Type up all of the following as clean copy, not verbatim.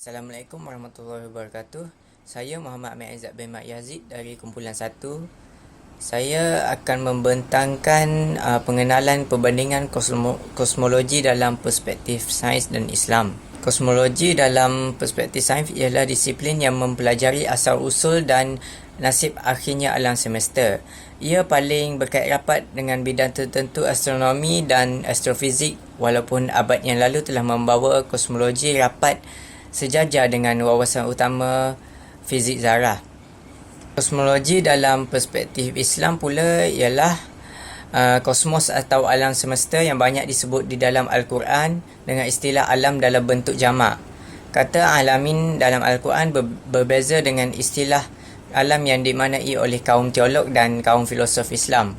Assalamualaikum warahmatullahi wabarakatuh. Saya Muhammad Amir Aizat bin Mat Yazid dari Kumpulan 1. Saya akan membentangkan pengenalan perbandingan kosmologi dalam perspektif sains dan Islam. Kosmologi dalam perspektif sains ialah disiplin yang mempelajari asal-usul dan nasib akhirnya alam semesta. Ia paling berkait rapat dengan bidang tertentu astronomi dan astrofizik, walaupun abad yang lalu telah membawa kosmologi rapat sejajar dengan wawasan utama fizik zarah. Kosmologi dalam perspektif Islam pula ialah kosmos atau alam semesta yang banyak disebut di dalam Al-Quran dengan istilah alam dalam bentuk jamak. Kata alamin dalam Al-Quran berbeza dengan istilah alam yang dimaknai oleh kaum teolog dan kaum filosof Islam.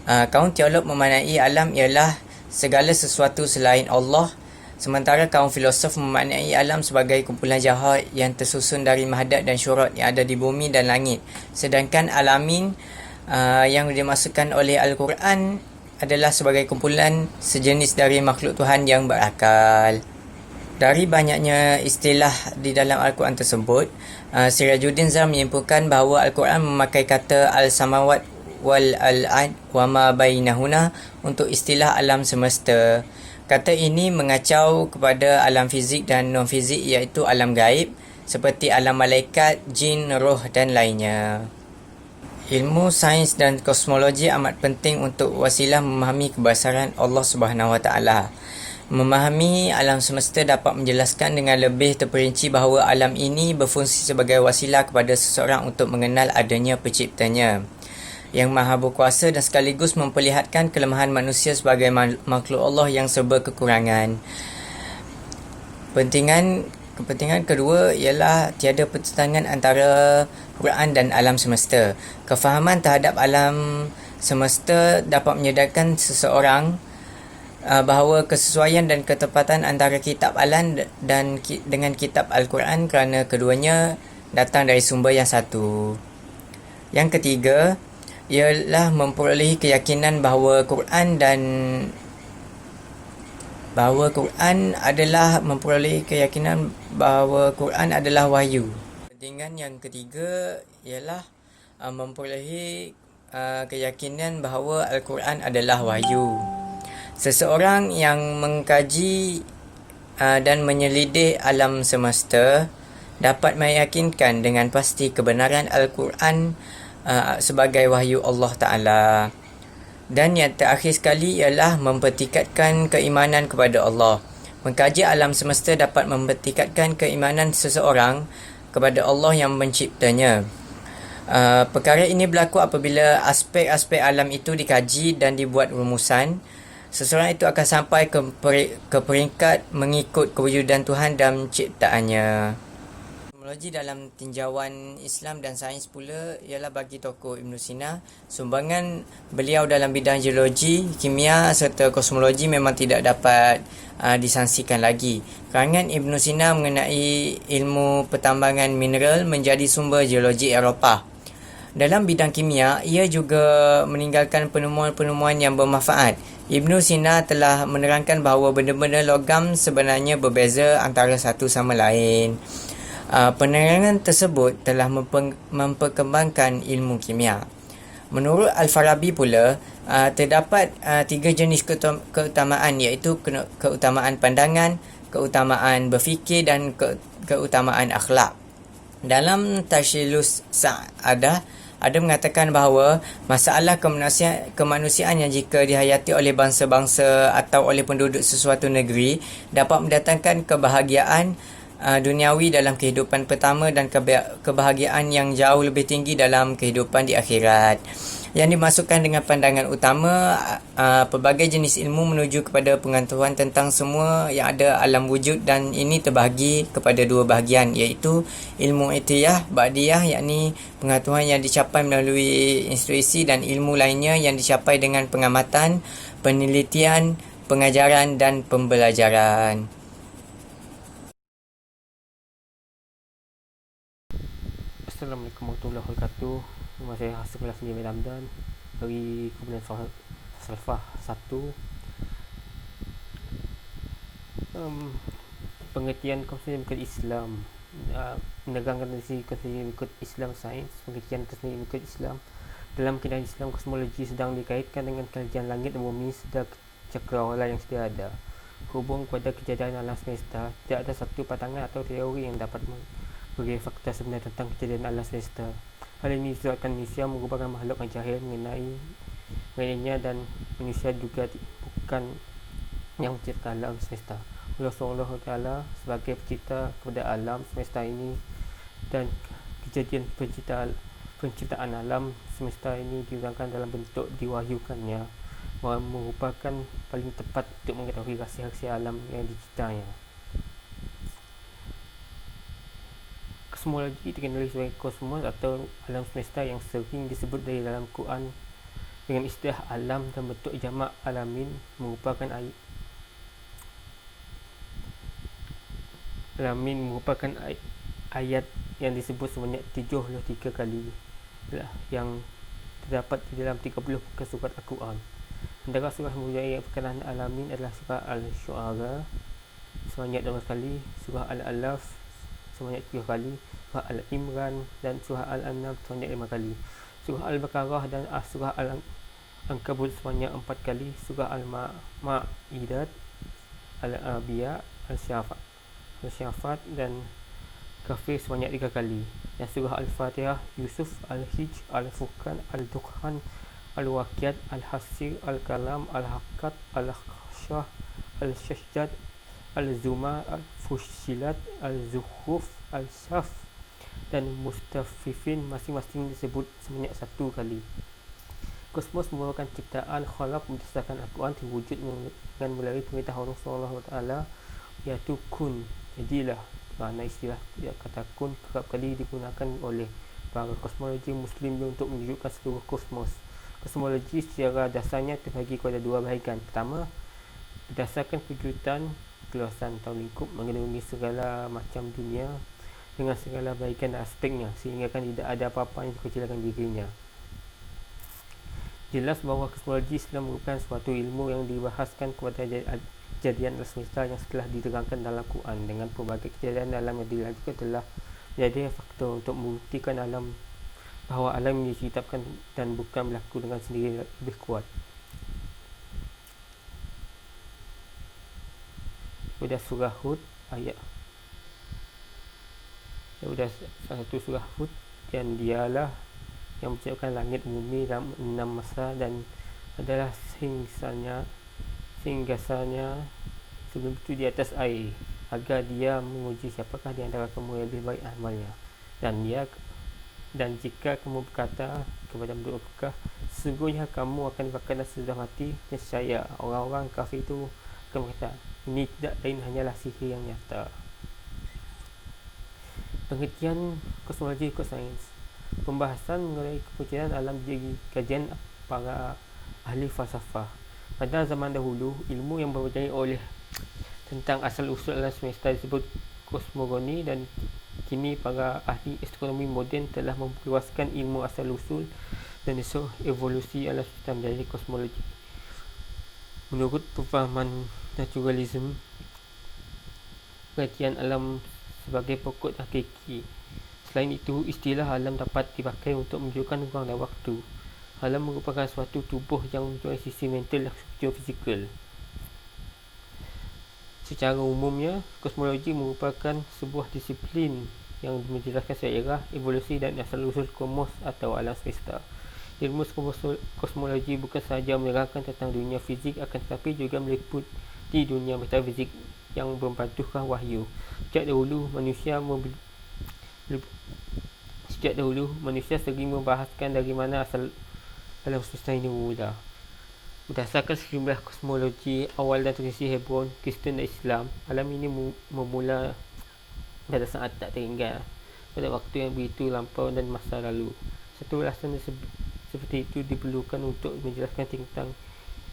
Kaum teolog memaknai alam ialah segala sesuatu selain Allah, sementara kaum filosof memaknai alam sebagai kumpulan jahat yang tersusun dari mahdat dan syurat yang ada di bumi dan langit. Sedangkan alamin yang dimaksudkan oleh Al-Quran adalah sebagai kumpulan sejenis dari makhluk Tuhan yang berakal. Dari banyaknya istilah di dalam Al-Quran tersebut, Sirajuddin Zar menyimpulkan bahawa Al-Quran memakai kata al-samawat wal al-ard wa ma bainahuna untuk istilah alam semesta. Kata ini mengacau kepada alam fizik dan non-fizik, iaitu alam gaib seperti alam malaikat, jin, roh dan lainnya. Ilmu sains dan kosmologi amat penting untuk wasilah memahami kebesaran Allah SWT. Memahami alam semesta dapat menjelaskan dengan lebih terperinci bahawa alam ini berfungsi sebagai wasilah kepada seseorang untuk mengenal adanya penciptanya yang maha berkuasa dan sekaligus memperlihatkan kelemahan manusia sebagai makhluk Allah yang serba kekurangan. Kepentingan kedua ialah tiada pertentangan antara Quran dan alam semesta. Kefahaman terhadap alam semesta dapat menyedarkan seseorang bahawa kesesuaian dan ketepatan antara kitab alam dan dengan kitab Al-Quran kerana keduanya datang dari sumber yang satu. Yang ketiga ialah memperolehi keyakinan bahawa Quran adalah wahyu. Kepentingan yang ketiga ialah memperolehi keyakinan bahawa Al-Quran adalah wahyu. Seseorang yang mengkaji dan menyelidik alam semesta dapat meyakinkan dengan pasti kebenaran Al-Quran sebagai wahyu Allah Ta'ala. Dan yang terakhir sekali ialah mempertingkatkan keimanan kepada Allah. Mengkaji alam semesta dapat mempertingkatkan keimanan seseorang kepada Allah yang menciptanya. Perkara ini berlaku apabila aspek-aspek alam itu dikaji dan dibuat rumusan. Seseorang itu akan sampai ke peringkat mengikut kewujudan Tuhan dan ciptaannya. Kosmologi dalam tinjauan Islam dan sains pula ialah bagi tokoh Ibn Sina. Sumbangan beliau dalam bidang geologi, kimia serta kosmologi memang tidak dapat disangsikan lagi. Karangan Ibn Sina mengenai ilmu pertambangan mineral menjadi sumber geologi Eropah. Dalam bidang kimia, ia juga meninggalkan penemuan-penemuan yang bermanfaat. Ibn Sina telah menerangkan bahawa benda-benda logam sebenarnya berbeza antara satu sama lain. Penerangan tersebut telah memperkembangkan ilmu kimia. Menurut Al-Farabi pula, terdapat tiga jenis keutamaan, iaitu keutamaan pandangan, keutamaan berfikir dan keutamaan akhlak. Dalam Tashilus Sa'adah ada mengatakan bahawa masalah kemanusiaan yang jika dihayati oleh bangsa-bangsa atau oleh penduduk sesuatu negeri dapat mendatangkan kebahagiaan duniawi dalam kehidupan pertama dan kebahagiaan yang jauh lebih tinggi dalam kehidupan di akhirat. Yang dimasukkan dengan pandangan utama, pelbagai jenis ilmu menuju kepada pengetahuan tentang semua yang ada alam wujud, dan ini terbahagi kepada dua bahagian, iaitu ilmu i'tiyah ba'diyah, yakni pengetahuan yang dicapai melalui intuisi, dan ilmu lainnya yang dicapai dengan pengamatan, penelitian, pengajaran dan pembelajaran. Assalamualaikum warahmatullahi wabarakatuh. Nama saya Hasan Kelas Jamil Hamdan dari Kumpulan Salafah 1. pengertian konsep mengikut Islam, menegangkan dari konsep mengikut Islam sains. Pengertian konsep mengikut Islam, dalam keadaan Islam, kosmologi sedang dikaitkan dengan kerajaan langit dan bumi serta cakrawala yang sedia ada. Hubung kepada kejadian alam semesta, tidak ada satu pandangan atau teori yang dapat memberi fakta sebenar tentang kejadian alam semesta. Hal ini disebabkan manusia merupakan makhluk yang jahil mengenainya, dan manusia juga bukan yang mencipta alam semesta. Allah SWT sebagai pencipta kepada alam semesta ini, dan kejadian penciptaan alam semesta ini diurangkan dalam bentuk diwahyukannya, merupakan paling tepat untuk mengetahui rahsia-rahsia alam yang diciptanya. Kosmologi dikenali sebagai kosmos atau alam semesta yang sering disebut dari dalam Quran dengan istilah alam dan bentuk jamak alamin, merupakan ayat yang disebut sebanyak 73 kali yang terdapat di dalam 30 buku surat Al-Quran. Antara surah mempunyai perkenalan alamin adalah surah Al-Syu'ara sebanyak 12 kali, surah Al-Alaf sebanyak 3 kali, surah Al-Imran dan surah Al-An'am sebanyak 5 kali, surah Al-Baqarah dan surah Al-Ankabut sebanyak 4 kali, surah Al-Ma'idat, Al-Anbiya, Al-Syafat dan Kafir sebanyak 3 kali, dan surah Al-Fatihah, Yusuf, Al-Hijr, Al-Furqan, Al-Dukhan, Al-Waqiat, Al-Hasir, Al-Kalam, Al-Haqqat, Al-Khashah, Al-Shashjad, Al-Zumar, Al-Fussilat, Al-Zukhruf, Al-Saf dan Mustafifin masing-masing disebut sebanyak 1 kali. Kosmos merupakan ciptaan khalaq berdasarkan Al-Quran, terwujud dengan melalui perintah Allah SWT, iaitu kun, jadilah. Makna istilah kata kun kerap kali digunakan oleh para kosmologi Muslim untuk menunjukkan seluruh kosmos. Kosmologi secara dasarnya terbagi kepada 2 bahagian. Pertama, berdasarkan kejutan keluasan tahun lingkup mengelilingi segala macam dunia dengan segala bahagian dan aspeknya, sehingga kan tidak ada apa-apa yang dikecilkan dirinya. Jelas bahawa kosmologi Islam merupakan suatu ilmu yang dibahaskan kepada kejadian alam semesta yang setelah diterangkan dalam Quran. Dengan pelbagai kejadian alam yang dilakukan telah menjadi faktor untuk membuktikan bahawa alam yang diciptakan dan bukan berlaku dengan sendiri lebih kuat. Sudah surah Hud ayat satu surah Hud, dan dialah yang menciptakan langit bumi dalam 6 masa dan adalah singgasanya sebelum itu di atas air, agar dia menguji siapakah di antara kamu yang lebih baik amalnya. Dan jika kamu berkata kepada mereka, sesungguhnya kamu akan dibakar dan sudah mati, nescaya orang-orang kafir itu akan berkata, ini tidak lain hanyalah sihir yang nyata. Pengertian kosmologi ikut sains. Pembahasan mengenai kepercayaan alam jadi kajian para ahli falsafah. Pada zaman dahulu, ilmu yang berpelajari oleh tentang asal-usul alam semesta disebut kosmogoni, dan kini para ahli astronomi moden telah memperluaskan ilmu asal-usul dan isu evolusi alam semesta menjadi kosmologi. Menurut pemahaman naturalism, pengertian alam sebagai pokok hakiki. Selain itu, istilah alam dapat dipakai untuk menunjukkan ruang dan waktu. Alam merupakan suatu tubuh yang mempunyai sisi mental dan fizikal. Secara umumnya, kosmologi merupakan sebuah disiplin yang menjelaskan sejarah, evolusi dan asal-usul kosmos atau alam semesta. Ilmu kosmologi bukan sahaja menerangkan tentang dunia fizik, akan tetapi juga meliputi dunia metafizik yang berbentukkan wahyu. Sejak dahulu manusia sering membahaskan dari mana asal alam semesta ini bermula. Berdasarkan sejumlah kosmologi awal dan tradisi Hebron, Kristen dan Islam, alam ini bermula pada saat tak terhingga, pada waktu yang begitu lampau dan masa lalu. Satu alasan seperti itu diperlukan untuk menjelaskan tentang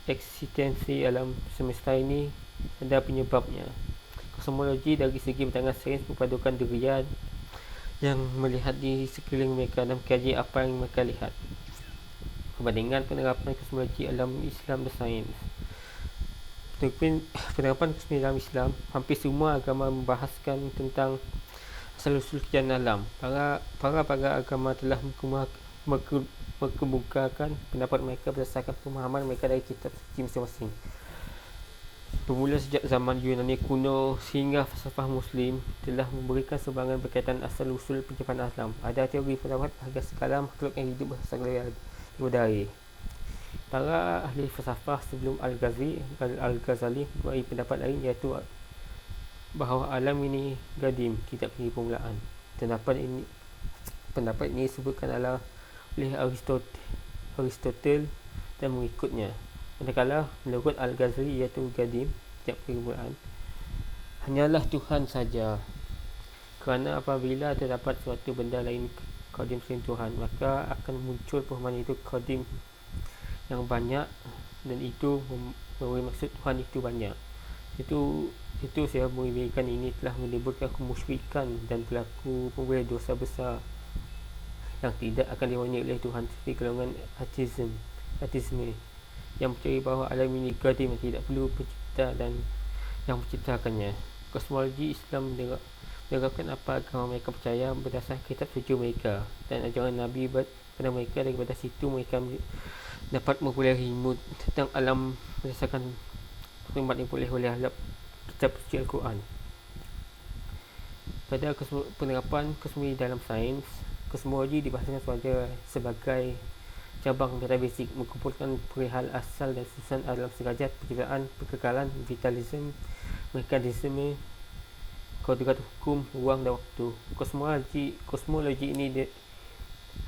eksistensi alam semesta ini. Ada penyebabnya. Kosmologi dari segi pandangan sains mempadukan dirian yang melihat di sekeliling mereka dan mengkaji apa yang mereka lihat. Perbandingan penerapan kosmologi alam Islam dan sains. penerapan kosmik dalam Islam, hampir semua agama membahaskan tentang asal-usul kejadian alam. Para agama telah mengemukakan pendapat mereka berdasarkan pemahaman mereka dari kitab suci masing-masing. Bermula sejak zaman Yunani kuno sehingga falsafah Muslim telah memberikan sumbangan berkaitan asal-usul penciptaan alam. Ada teori pendapat bahawa segala makhluk yang hidup berasal dari air. Para ahli falsafah sebelum Al-Ghazali mempunyai pendapat lain, iaitu bahawa alam ini gadim, tidak memiliki permulaan. Pendapat ini disebutkan oleh Aristotle dan mengikutnya. Manakala menurut Al-Ghazali, iaitu gadim, tidak memiliki permulaan, hanyalah Tuhan saja. Kerana apabila terdapat suatu benda lain qadim selain Tuhan, maka akan muncul perumpamaan itu qadim yang banyak, dan itu memberi maksud Tuhan itu banyak. Itu saya mengingatkan ini telah menimbulkan kemusyrikan dan pelaku pembuat dosa besar yang tidak akan diwarnai oleh Tuhan, seperti golongan ateisme yang percaya bahawa alam ini qadim, tidak perlu pencipta dan yang menciptakannya. Kosmologi Islam menerapkan apa agama mereka percaya berdasarkan kitab suci mereka dan ajaran Nabi pada mereka. Daripada situ mereka dapat memperoleh ilmu tentang alam berdasarkan maklumat yang diperoleh oleh kitab suci Al-Quran. Pada penerapan kosmologi dalam sains, kosmologi dibahasakan sebagai cabang metafisik, mengumpulkan perihal asal dan susunan alam sekalian, penciptaan, kekekalan, vitalisme, mekanisme, kodrat hukum, ruang dan waktu. Kosmologi ini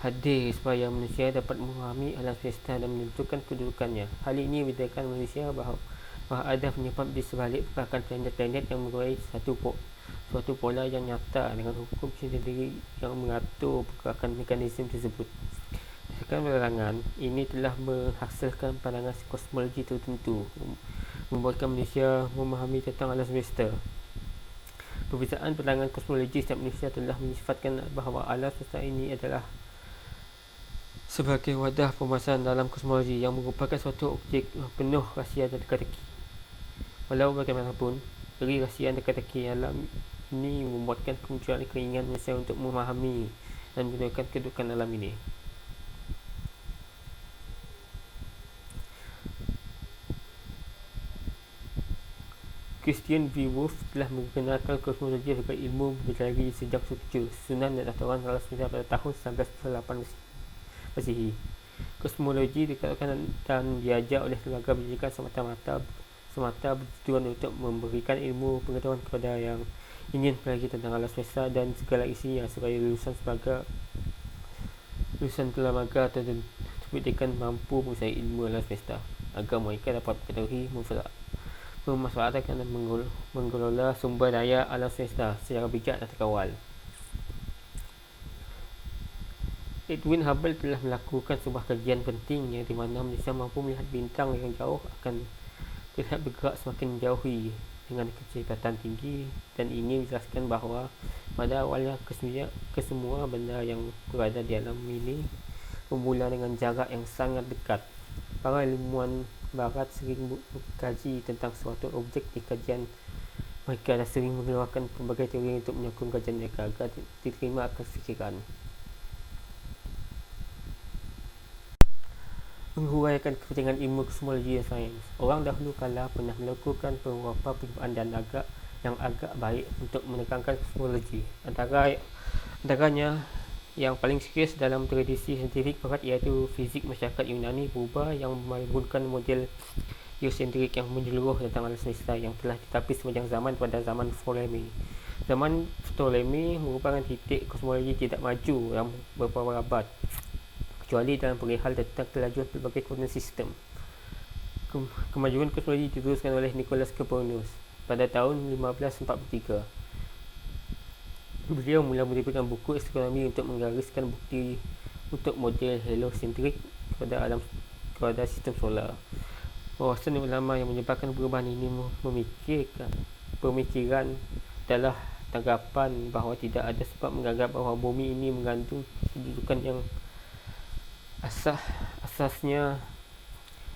hadir supaya manusia dapat memahami alam semesta dan menentukan kedudukannya. Hal ini membedakan manusia bahawa ada penyebab di sebalik pergerakan planet-planet yang meruai suatu pola yang nyata dengan hukum sendiri yang mengatur pergerakan mekanisme tersebut. Berdasarkan penerangan ini telah menghasilkan pandangan kosmologi tertentu, membuatkan manusia memahami tentang alam semesta. Perbezaan pandangan kosmologi setiap manusia telah menyifatkan bahawa alam semesta ini adalah sebagai wadah pembahasan dalam kosmologi yang merupakan suatu objek penuh rahsia dan teka-teki. Walau bagaimanapun, dari rahsia dan teka-teki alam ini membuatkan kemunculan keinginan manusia untuk memahami dan menentukan kedudukan alam ini. Christian V. Wolf telah mengenalkan kosmologi sebagai ilmu mencari sejak susunan dan aturan alam semesta pada tahun 1908 Masihi. Kosmologi dikatakan dan diajar oleh lembaga pendidikan semata bertujuan untuk memberikan ilmu pengetahuan kepada yang ingin pelajari tentang alam semesta dan segala isinya, supaya lulusan lembaga tersebut akan mampu menguasai ilmu alam semesta agar mereka dapat mengetahui, memanfaatkan dan mengelola sumber daya alam semesta secara bijak dan terkawal. Edwin Hubble telah melakukan sebuah kajian penting yang di mana manusia mampu melihat bintang yang jauh akan terlihat bergerak semakin jauhi dengan kecepatan tinggi, dan ini menjelaskan bahawa pada awalnya kesemua benda yang berada di alam ini bermula dengan jarak yang sangat dekat. Para ilmuwan barat sering mengkaji tentang suatu objek di kajian mereka dan sering mengeluarkan pelbagai teori untuk menyokong kajian mereka agar diterima akal fikiran. Menghuraikan kepentingan ilmu kosmologi dan sains. Orang dahulu kala pernah melakukan beberapa percubaan dan yang agak baik untuk menekankan kosmologi. Antaranya yang paling serius dalam tradisi saintifik barat iaitu fizik masyarakat Yunani purba yang menggunakan model geosentrik yang menyeluruh tentang alam semesta yang telah ditapis sepanjang zaman pada zaman Ptolemy. Zaman Ptolemy merupakan titik kosmologi tidak maju dalam beberapa abad, kecuali dalam perihal tentang kelajuan pelbagai koordinat sistem. Kemajuan kosmologi diteruskan oleh Nicolaus Copernicus pada tahun 1543. Beliau mula menerbitkan buku astronomi untuk menggariskan bukti untuk model heliocentrik kepada sistem solar. Wawasan ulama yang menyebabkan perubahan ini pemikiran adalah tanggapan bahawa tidak ada sebab menganggap bahawa bumi ini mengandung kedudukan yang asasnya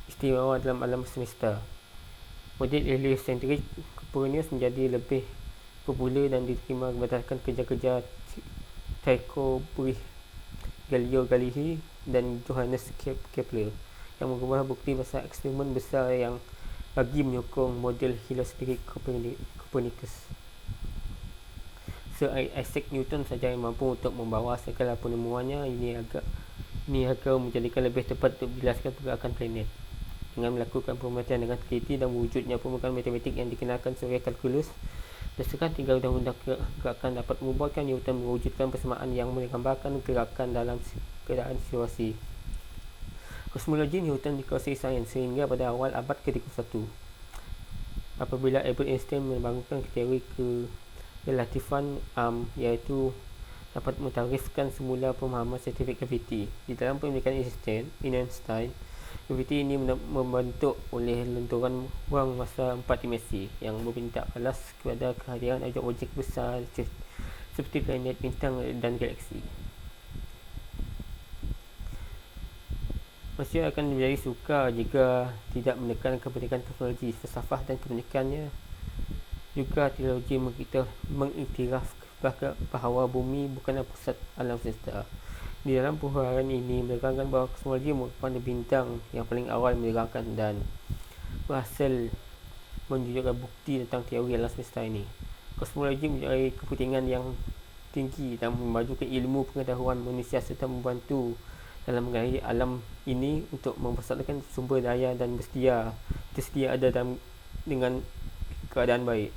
istimewa dalam alam semesta. Model heliocentric Copernicus menjadi lebih popular dan diterima berdasarkan kerja-kerja Tycho Brahe, Galileo Galilei dan Johannes Kepler yang mengubah bukti pasal eksperimen besar yang bagi menyokong model heliocentric Copernicus. Sir Isaac Newton saja yang mampu untuk membawa segala penemuannya. Ini agak menjadikan lebih tepat untuk menjelaskan pergerakan planet. Dengan melakukan pemerhatian dengan teliti dan wujudnya permukaan matematik yang dikenalkan sebagai kalkulus, berdasarkan 3 undang-undang gerakan dapat membuatkan Newton mewujudkan persamaan yang menggambarkan gerakan dalam keadaan situasi. Kosmologi Newton dikuasai sains sehingga pada awal abad ke-21, apabila Albert Einstein membangunkan teori kerelatifan iaitu dapat mentarifkan semula pemahaman saintifik graviti. Di dalam pemikiran Einstein, graviti ini membentuk oleh lenturan ruang masa 4 dimensi yang bertindak alas kepada kehadiran objek besar seperti planet, bintang dan galaksi. Manusia akan menjadi sukar jika tidak menekan kepentingan teknologi, falsafah dan keunikannya. Juga teologi mengiktiraf bahawa bumi bukanlah pusat alam semesta. Di dalam perhubungan ini menerangkan bahawa kosmologi merupakan bintang yang paling awal menerangkan dan berhasil menunjukkan bukti tentang teori alam semesta ini. Kosmologi mempunyai kepentingan yang tinggi dan memajukan ilmu pengetahuan manusia serta membantu dalam mengenali alam ini untuk mempersatukan sumber daya dan tersedia ada dengan keadaan baik.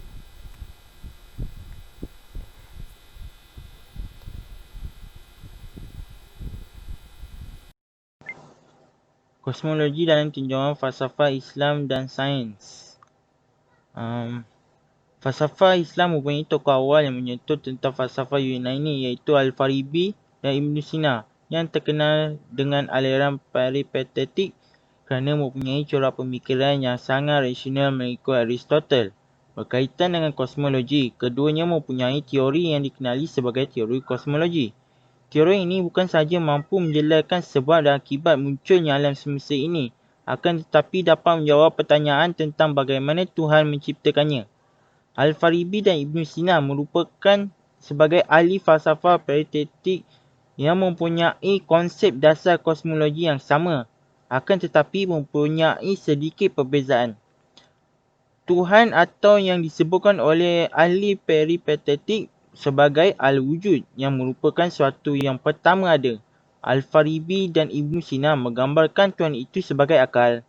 Kosmologi dalam tinjauan falsafah Islam dan sains. Falsafah Islam mempunyai tokoh awal yang menyentuh tentang falsafah Yunani iaitu Al-Farabi dan Ibn Sina yang terkenal dengan aliran peripatetik kerana mempunyai corak pemikiran yang sangat rasional mengikut Aristotle. Berkaitan dengan kosmologi, keduanya mempunyai teori yang dikenali sebagai teori kosmologi. Teori ini bukan sahaja mampu menjelaskan sebab dan akibat munculnya alam semesta ini, akan tetapi dapat menjawab pertanyaan tentang bagaimana Tuhan menciptakannya. Al-Farabi dan Ibn Sina merupakan sebagai ahli falsafah peripatetik yang mempunyai konsep dasar kosmologi yang sama, akan tetapi mempunyai sedikit perbezaan. Tuhan atau yang disebutkan oleh ahli peripatetik sebagai al-wujud yang merupakan suatu yang pertama ada. Al-Farabi dan Ibn Sina menggambarkan Tuhan itu sebagai akal.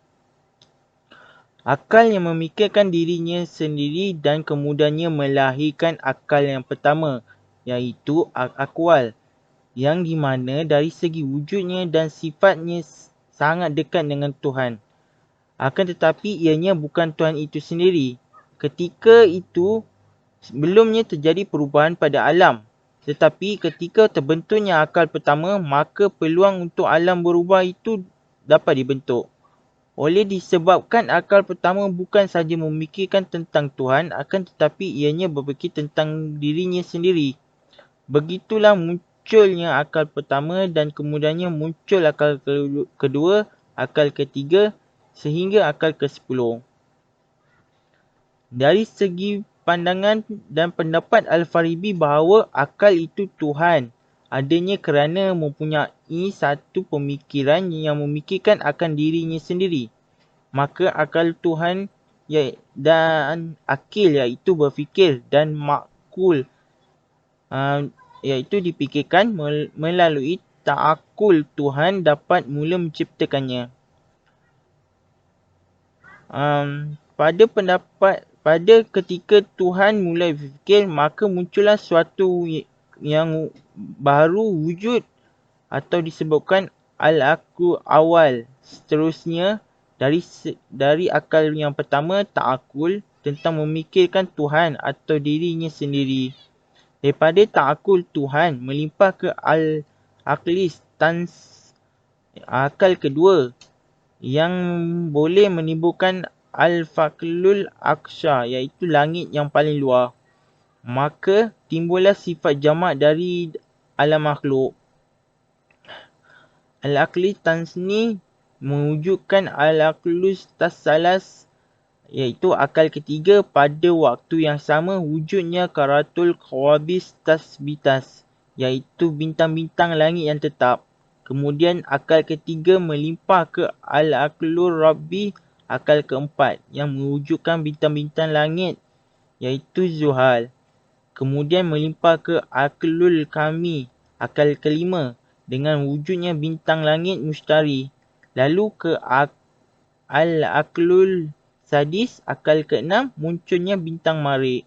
Akal yang memikirkan dirinya sendiri dan kemudiannya melahirkan akal yang pertama, iaitu akwal, yang di mana dari segi wujudnya dan sifatnya sangat dekat dengan Tuhan. Akan tetapi ianya bukan Tuhan itu sendiri. Ketika itu sebelumnya terjadi perubahan pada alam. Tetapi ketika terbentuknya akal pertama, maka peluang untuk alam berubah itu dapat dibentuk. Oleh disebabkan akal pertama bukan sahaja memikirkan tentang Tuhan, akan tetapi ianya berfikir tentang dirinya sendiri. Begitulah munculnya akal pertama dan kemudiannya muncul akal kedua, akal ketiga sehingga akal ke-10. Dari segi pandangan dan pendapat Al-Farabi bahawa akal itu Tuhan adanya kerana mempunyai satu pemikiran yang memikirkan akan dirinya sendiri. Maka akal Tuhan dan akil iaitu berfikir dan makul iaitu dipikirkan melalui ta'akul Tuhan dapat mula menciptakannya. Pada ketika Tuhan mulai berfikir, maka muncullah suatu yang baru wujud atau disebutkan al-aklu awal. Seterusnya dari akal yang pertama, ta'akul, tentang memikirkan Tuhan atau dirinya sendiri. Daripada ta'akul Tuhan melimpah ke al-aklis akal kedua yang boleh menimbulkan al-faklul aqsa, iaitu langit yang paling luar. Maka timbullah sifat jamak dari alam makhluk. Al-aqli tansni mewujudkan al-aqlus tasalas, iaitu akal ketiga pada waktu yang sama wujudnya karatul khawabis tasbitas, iaitu bintang-bintang langit yang tetap. Kemudian akal ketiga melimpah ke al-aqlur rabbi, akal keempat yang mewujudkan bintang-bintang langit iaitu zuhal. Kemudian melimpah ke aqlul kami, akal kelima dengan wujudnya bintang langit mustari. Lalu ke al-aqlul sadis, akal keenam munculnya bintang marik.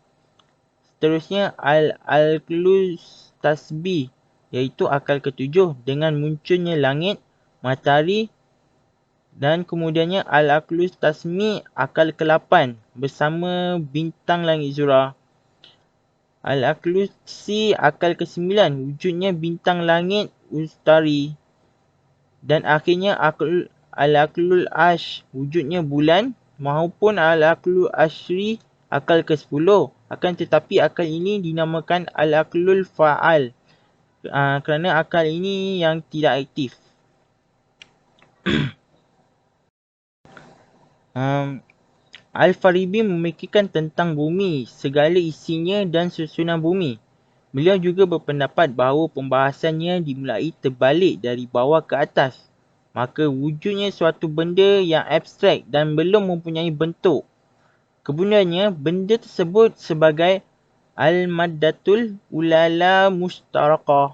Seterusnya al-aqlul tasbih, iaitu akal ketujuh dengan munculnya langit, matahari, dan kemudiannya al-aqlul tasmi, akal ke-8 bersama bintang langit Zura. Al-aqlul si, akal ke-9 wujudnya bintang langit ustari. Dan akhirnya al-aqlul ash, wujudnya bulan, maupun al-aqlul ashri, akal ke-10. Akan tetapi akal ini dinamakan al-aqlul fa'al kerana akal ini yang tidak aktif. Al-Farabi memikirkan tentang bumi, segala isinya dan susunan bumi. Beliau juga berpendapat bahawa pembahasannya dimulai terbalik dari bawah ke atas. Maka wujudnya suatu benda yang abstrak dan belum mempunyai bentuk. Kemudiannya, benda tersebut sebagai al-maddatul ulala mustarakah,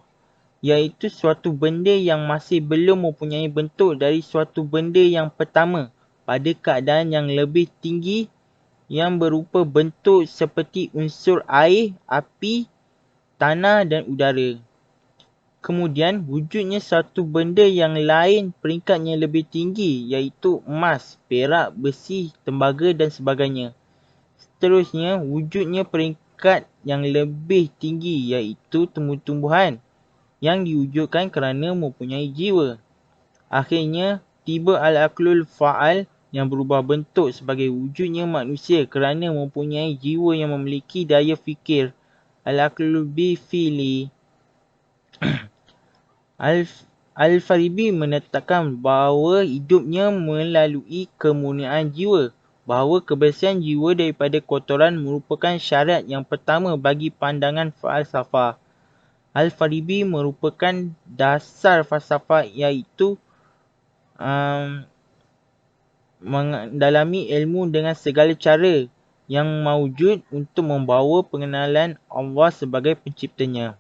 iaitu suatu benda yang masih belum mempunyai bentuk dari suatu benda yang pertama pada keadaan yang lebih tinggi yang berupa bentuk seperti unsur air, api, tanah dan udara. Kemudian wujudnya satu benda yang lain peringkatnya lebih tinggi iaitu emas, perak, besi, tembaga dan sebagainya. Seterusnya wujudnya peringkat yang lebih tinggi iaitu tumbuh-tumbuhan yang diwujudkan kerana mempunyai jiwa. Akhirnya tiba al-aqlul fa'al yang berubah bentuk sebagai wujudnya manusia kerana mempunyai jiwa yang memiliki daya fikir. Al-aqlul bifili. Al-Farabi menetapkan bahawa hidupnya melalui kemurnian jiwa, bahawa kebersihan jiwa daripada kotoran merupakan syarat yang pertama bagi pandangan falsafah. Al-Farabi merupakan dasar falsafah iaitu mendalami ilmu dengan segala cara yang maujud untuk membawa pengenalan Allah sebagai penciptanya.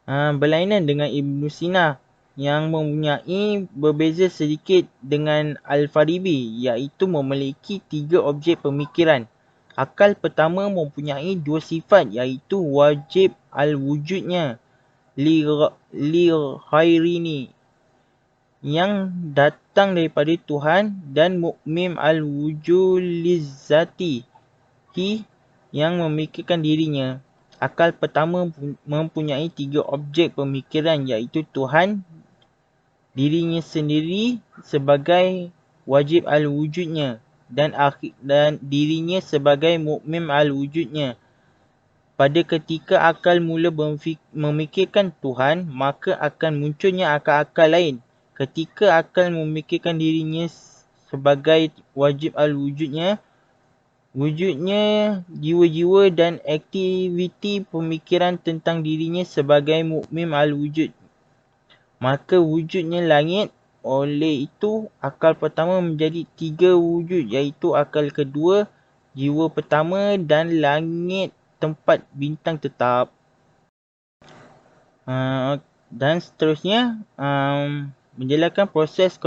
Berlainan dengan Ibn Sina yang mempunyai berbeza sedikit dengan Al-Farabi iaitu memiliki 3 objek pemikiran. Akal pertama mempunyai 2 sifat iaitu wajib al-wujudnya li khairini yang datang daripada Tuhan dan mukmim al-wujud lizzati yang memikirkan dirinya. Akal pertama mempunyai 3 objek pemikiran iaitu Tuhan, dirinya sendiri sebagai wajib al-wujudnya dan dirinya sebagai mukmim al-wujudnya. Pada ketika akal mula memikirkan Tuhan, maka akan munculnya akal-akal lain. Ketika akal memikirkan dirinya sebagai wajib al-wujudnya, wujudnya jiwa-jiwa dan aktiviti pemikiran tentang dirinya sebagai mukmim al-wujud, maka wujudnya langit. Oleh itu, akal pertama menjadi 3 wujud iaitu akal kedua, jiwa pertama dan langit tempat bintang tetap. Dan seterusnya, menjelaskan proses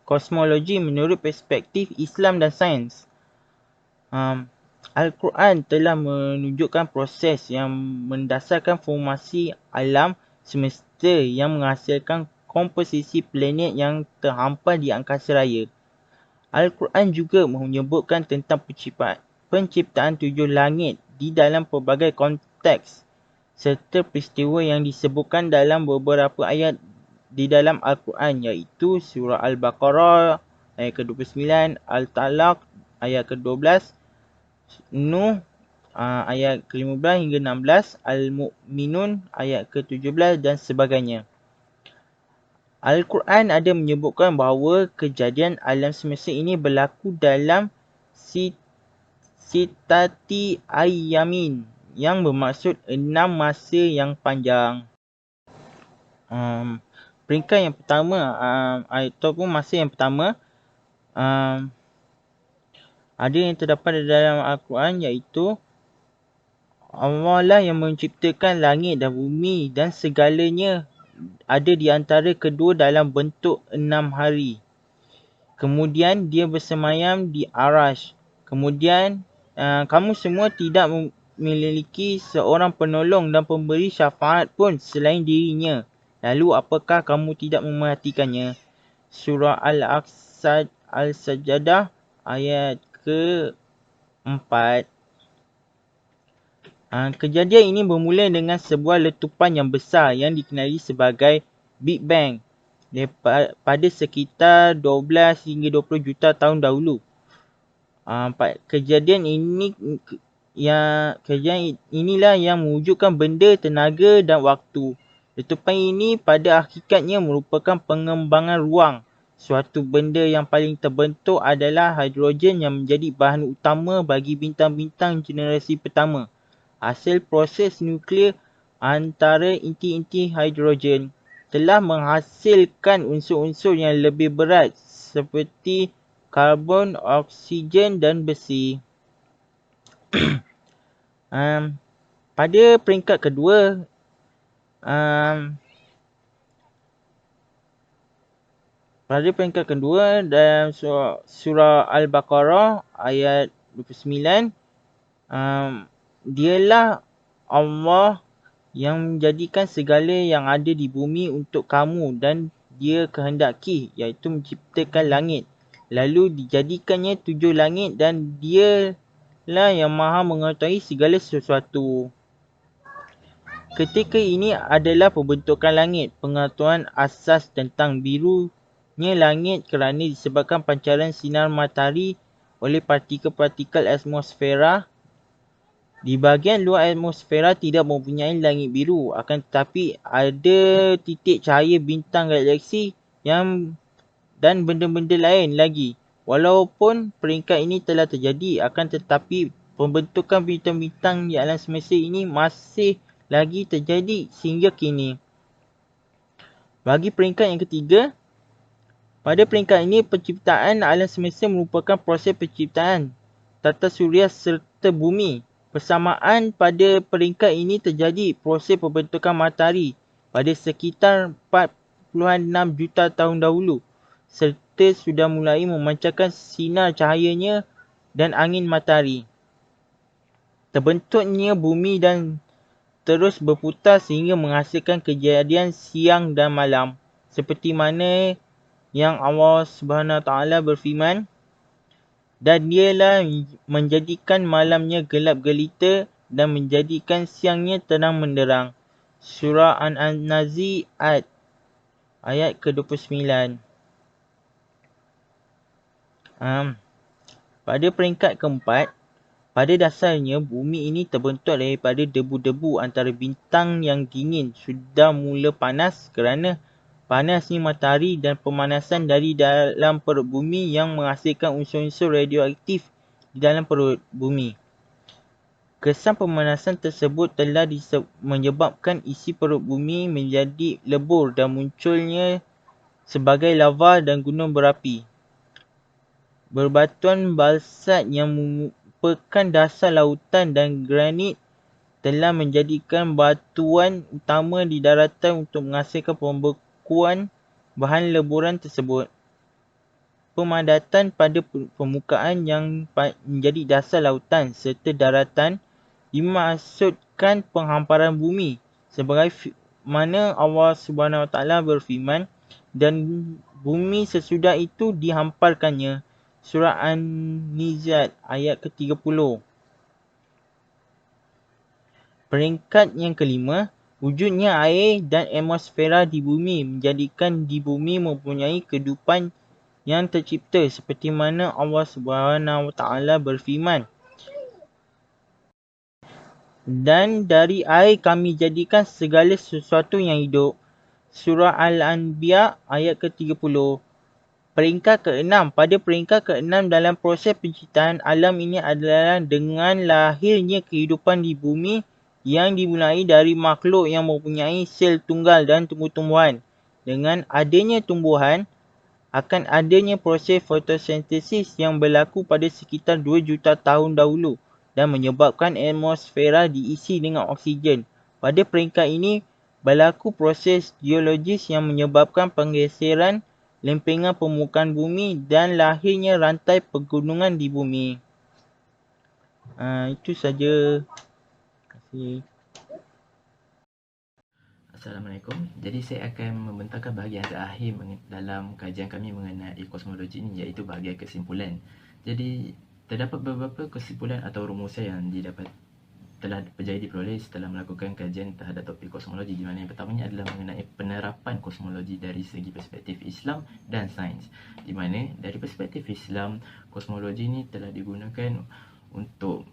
kosmologi menurut perspektif Islam dan sains. Al-Quran telah menunjukkan proses yang mendasarkan formasi alam semesta yang menghasilkan komposisi planet yang terhampar di angkasa raya. Al-Quran juga menyebutkan tentang penciptaan 7 langit di dalam pelbagai konteks serta peristiwa yang disebutkan dalam beberapa ayat di dalam Al-Quran iaitu surah Al-Baqarah ayat ke-29, Al-Talaq ayat ke-12, Nuh ayat ke-15 hingga 16, Al-Mu'minun ayat ke-17 dan sebagainya. Al-Quran ada menyebutkan bahawa kejadian alam semesta ini berlaku dalam sitati ayyamin, yang bermaksud 6 masa yang panjang. Peringkat yang pertama, ataupun masa yang pertama, ada yang terdapat dalam Al-Quran, iaitu Allah lah yang menciptakan langit dan bumi dan segalanya ada di antara kedua dalam bentuk 6 hari. Kemudian dia bersemayam di Arash. Kemudian kamu semua tidak memiliki seorang penolong dan pemberi syafaat pun selain dirinya. Lalu apakah kamu tidak memerhatikannya? Surah Al-Sajdah ayat ke-4. Kejadian ini bermula dengan sebuah letupan yang besar yang dikenali sebagai Big Bang pada sekitar 12 hingga 20 juta tahun dahulu. Kejadian inilah yang mewujudkan benda, tenaga dan waktu. Letupan ini pada hakikatnya merupakan pengembangan ruang. Suatu benda yang paling terbentuk adalah hidrogen yang menjadi bahan utama bagi bintang-bintang generasi pertama. Hasil proses nuklear antara inti-inti hidrogen telah menghasilkan unsur-unsur yang lebih berat seperti karbon, oksigen dan besi. Pada peringkat kedua, dalam surah Al-Baqarah ayat 29, dialah Allah yang menjadikan segala yang ada di bumi untuk kamu dan dia kehendaki, iaitu menciptakan langit. Lalu dijadikannya 7 langit dan dialah yang maha mengetahui segala sesuatu. Ketika ini adalah pembentukan langit, pengetahuan asas tentang birunya langit kerana disebabkan pancaran sinar matahari oleh partikel-partikel atmosfera. Di bahagian luar atmosfera tidak mempunyai langit biru, akan tetapi ada titik cahaya bintang galaksi dan benda-benda lain lagi. Walaupun peringkat ini telah terjadi, akan tetapi pembentukan bintang-bintang di alam semesta ini masih lagi terjadi sehingga kini. Bagi peringkat yang ketiga, pada peringkat ini penciptaan alam semesta merupakan proses penciptaan tata suria serta bumi. Persamaan pada peringkat ini terjadi proses pembentukan matahari pada sekitar 46 juta tahun dahulu, serta sudah mulai memancarkan sinar cahayanya dan angin matahari. Terbentuknya bumi dan terus berputar sehingga menghasilkan kejadian siang dan malam, seperti mana yang Allah SWT berfirman, dan dialah menjadikan malamnya gelap gelita dan menjadikan siangnya terang menderang. Surah An-Nazi'at ayat ke-29. Pada peringkat keempat, pada dasarnya bumi ini terbentuk daripada debu-debu antara bintang yang dingin sudah mula panas kerana panasnya matahari dan pemanasan dari dalam perut bumi yang menghasilkan unsur-unsur radioaktif di dalam perut bumi. Kesan pemanasan tersebut telah menyebabkan isi perut bumi menjadi lebur dan munculnya sebagai lava dan gunung berapi. Berbatuan balsat yang merupakan dasar lautan dan granit telah menjadikan batuan utama di daratan untuk menghasilkan pembekuan bahan leburan tersebut. Pemadatan pada permukaan yang menjadi dasar lautan serta daratan dimaksudkan penghamparan bumi, sebagai mana Allah SWT berfirman, dan bumi sesudah itu dihamparkannya. Surah An-Nizat ayat ke-30. Peringkat yang kelima, wujudnya air dan atmosfera di bumi menjadikan di bumi mempunyai kehidupan yang tercipta, seperti mana Allah SWT berfirman, dan dari air kami jadikan segala sesuatu yang hidup. Surah Al-Anbiya ayat ke-30. Peringkat ke-6. Pada peringkat ke-6 dalam proses penciptaan alam ini adalah dengan lahirnya kehidupan di bumi yang dimulai dari makhluk yang mempunyai sel tunggal dan tumbuh-tumbuhan. Dengan adanya tumbuhan, akan adanya proses fotosintesis yang berlaku pada sekitar 2 juta tahun dahulu dan menyebabkan atmosfera diisi dengan oksigen. Pada peringkat ini, berlaku proses geologis yang menyebabkan penggeseran lempengan permukaan bumi dan lahirnya rantai pegunungan di bumi. Itu saja. Terima kasih. Assalamualaikum. Jadi saya akan membentangkan bahagian terakhir dalam kajian kami mengenai kosmologi ini, iaitu bahagian kesimpulan. Jadi terdapat beberapa kesimpulan atau rumusan yang telah berjaya diperoleh setelah melakukan kajian terhadap topik kosmologi, di mana yang pertamanya adalah mengenai penerapan kosmologi dari segi perspektif Islam dan sains, di mana dari perspektif Islam, kosmologi ini telah digunakan untuk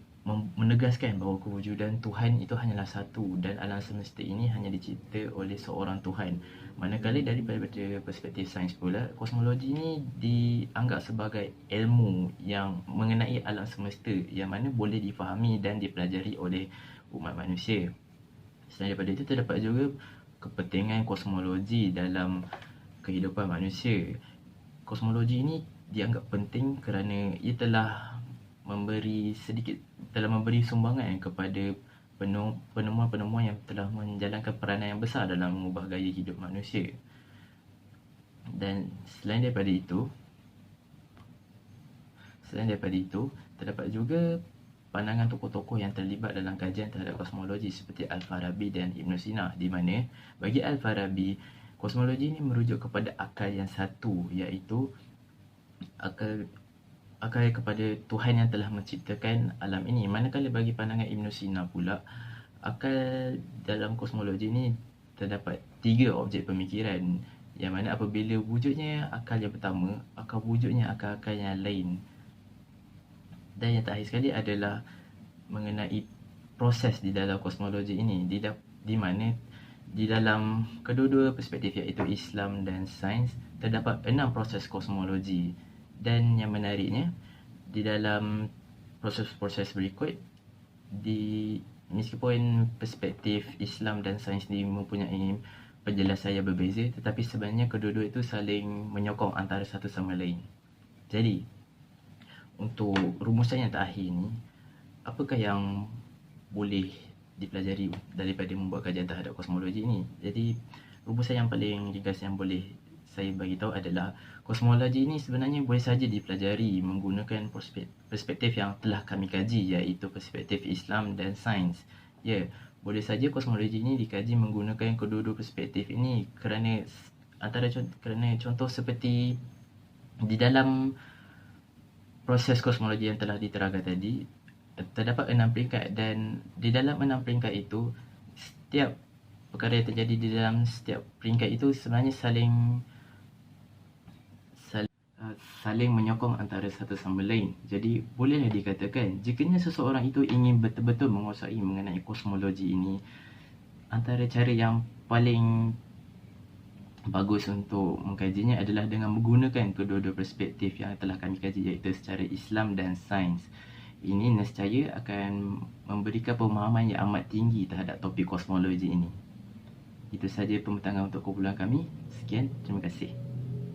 menegaskan bahawa kewujudan Tuhan itu hanyalah satu dan alam semesta ini hanya dicipta oleh seorang Tuhan. Manakala daripada perspektif sains pula, kosmologi ini dianggap sebagai ilmu yang mengenai alam semesta yang mana boleh difahami dan dipelajari oleh umat manusia. Selain daripada itu, terdapat juga kepentingan kosmologi dalam kehidupan manusia. Kosmologi ini dianggap penting kerana ia telah memberi sumbangan kepada penemuan-penemuan yang telah menjalankan peranan yang besar dalam mengubah gaya hidup manusia. Dan selain daripada itu, terdapat juga pandangan tokoh-tokoh yang terlibat dalam kajian terhadap kosmologi seperti Al-Farabi dan Ibn Sina, di mana bagi Al-Farabi, kosmologi ini merujuk kepada akal yang satu, iaitu akal kepada Tuhan yang telah menciptakan alam ini. Manakala bagi pandangan Ibn Sina pula, akal dalam kosmologi ini terdapat 3 objek pemikiran, yang mana apabila wujudnya akal yang pertama, akan wujudnya akal-akal yang lain. Dan yang terakhir sekali adalah mengenai proses di dalam kosmologi ini, di mana di dalam kedua-dua perspektif, iaitu Islam dan sains, terdapat 6 proses kosmologi. Dan yang menariknya, di dalam proses-proses berikut, meskipun perspektif Islam dan sains ini mempunyai penjelasan yang berbeza, tetapi sebenarnya kedua-dua itu saling menyokong antara satu sama lain. Jadi, untuk rumusan yang terakhir ni, apakah yang boleh dipelajari daripada membuat kajian terhadap kosmologi ini? Jadi, rumusan yang paling ringkas yang boleh saya bagi tahu adalah kosmologi ini sebenarnya boleh saja dipelajari menggunakan perspektif yang telah kami kaji, iaitu perspektif Islam dan sains. Ya, boleh saja kosmologi ini dikaji menggunakan kedua-dua perspektif ini kerana contoh seperti di dalam proses kosmologi yang telah diterangkan tadi, terdapat 6 peringkat, dan di dalam 6 peringkat itu, setiap perkara yang terjadi di dalam setiap peringkat itu sebenarnya saling menyokong antara satu sama lain. Jadi bolehlah dikatakan, jikanya seseorang itu ingin betul-betul menguasai mengenai kosmologi ini, antara cara yang paling bagus untuk mengkajinya adalah dengan menggunakan kedua-dua perspektif yang telah kami kaji, iaitu secara Islam dan sains. Ini nescaya akan memberikan pemahaman yang amat tinggi terhadap topik kosmologi ini. Itu saja pembentangan untuk kumpulan kami. Sekian, terima kasih.